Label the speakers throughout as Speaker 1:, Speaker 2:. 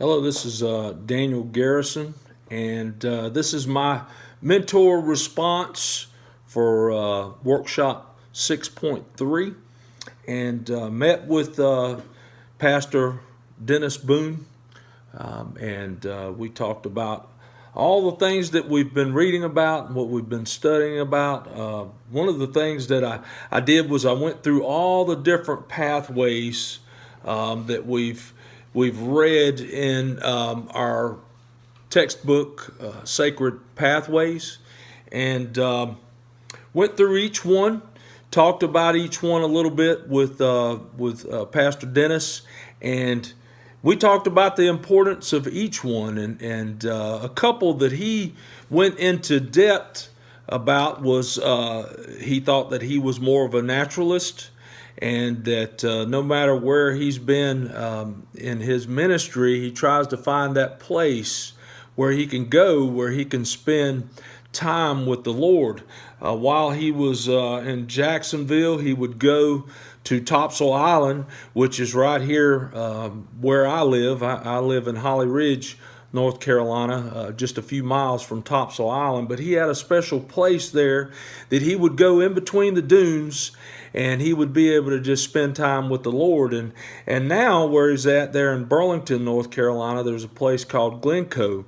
Speaker 1: Hello, this is Daniel Garrison, and this is my mentor response for workshop 6.3. And met with Pastor Dennis Boone, and we talked about all the things that we've been reading about and what we've been studying about. One of the things that I did was I went through all the different pathways that we've read in our textbook, Sacred Pathways, and went through each one, talked about each one a little bit with Pastor Dennis, and we talked about the importance of each one, and a couple that he went into depth about was he thought that he was more of a naturalist, and that no matter where he's been in his ministry, he tries to find that place where he can go, where he can spend time with the Lord. While he was in Jacksonville, he would go to Topsail Island, which is right here where I live. I live in Holly Ridge, North Carolina, just a few miles from Topsail Island, but he had a special place there that he would go in between the dunes, and he would be able to just spend time with the Lord. And now where he's at there in Burlington, North Carolina, there's a place called Glencoe,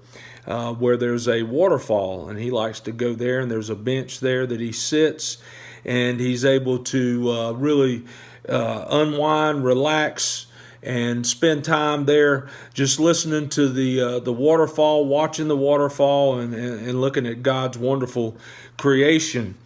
Speaker 1: where there's a waterfall, and he likes to go there, and there's a bench there that he sits, and he's able to really unwind, relax, and spend time there just listening to the waterfall, watching the waterfall, and looking at God's wonderful creation.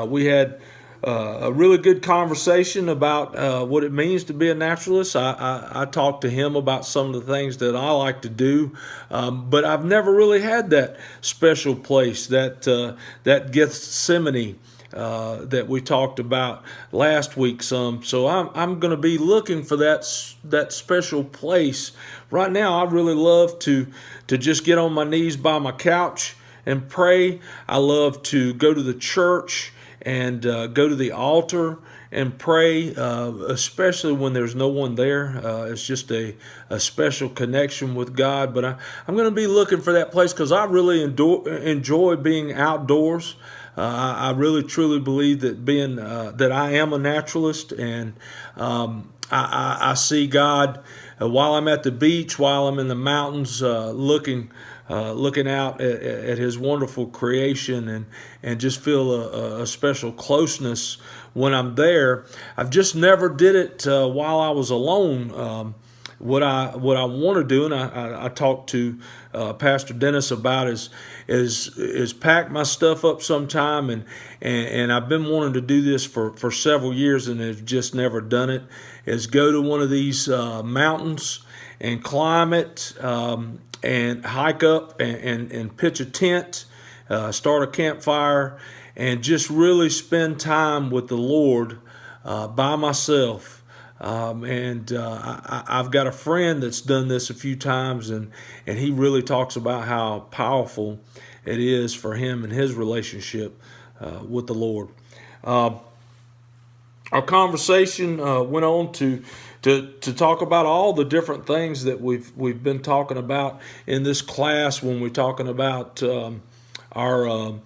Speaker 1: We had a really good conversation about what it means to be a naturalist. I talked to him about some of the things that I like to do, but I've never really had that special place, that Gethsemane that we talked about last week some. So I'm going to be looking for that special place. Right now, I really love to just get on my knees by my couch and pray. I love to go to the church and go to the altar and pray, especially when there's no one there. It's just a special connection with God. But I'm going to be looking for that place because I really enjoy being outdoors. I really truly believe that that I am a naturalist, and I see God while I'm at the beach, while I'm in the mountains, looking out at His wonderful creation, and just feel a special closeness when I'm there. I've just never did it while I was alone. What I want to do, and I talked to Pastor Dennis about is pack my stuff up sometime, and I've been wanting to do this for several years and have just never done it. Is go to one of these mountains and climb it, and hike up and pitch a tent, start a campfire, and just really spend time with the Lord by myself. I've got a friend that's done this a few times, and he really talks about how powerful it is for him and his relationship with the Lord. Our conversation went on to talk about all the different things that we've been talking about in this class when we're talking about our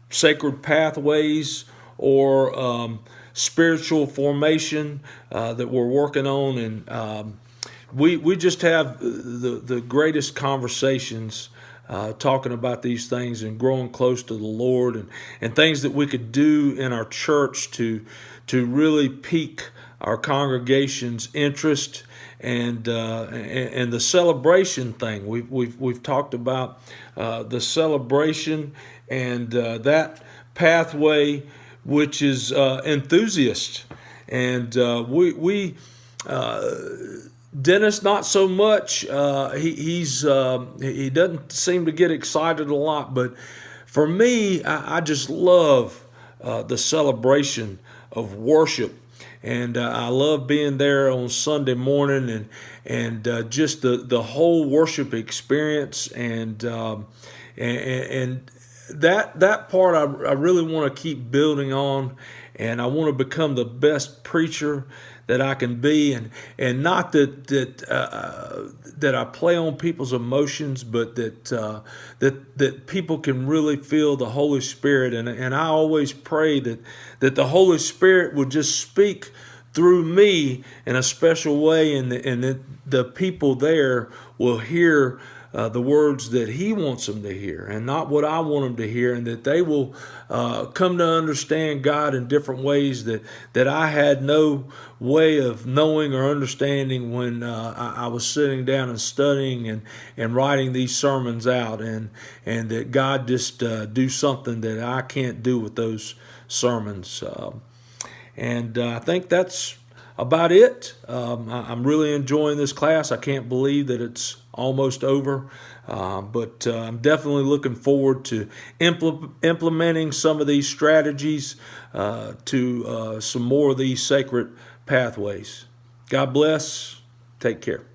Speaker 1: sacred pathways or spiritual formation that we're working on, and we just have the greatest conversations talking about these things and growing close to the Lord, and things that we could do in our church to really pique our congregation's interest, and the celebration thing. We've talked about the celebration and that pathway, which is enthusiast, and we Dennis not so much. He doesn't seem to get excited a lot, but for me, I just love the celebration of worship, and I love being there on Sunday morning, and just the whole worship experience, and that part I really want to keep building on, and I want to become the best preacher that I can be, and not that I play on people's emotions, but that people can really feel the Holy Spirit, and I always pray that the Holy Spirit will just speak through me in a special way, and that the people there will hear the words that He wants them to hear, and not what I want them to hear, and that they will come to understand God in different ways that I had no way of knowing or understanding when I was sitting down and studying and writing these sermons out, and that God just do something that I can't do with those sermons. And I think that's about it. I'm really enjoying this class. I can't believe that it's almost over, but I'm definitely looking forward to implementing some of these strategies to some more of these sacred pathways. God bless. Take care.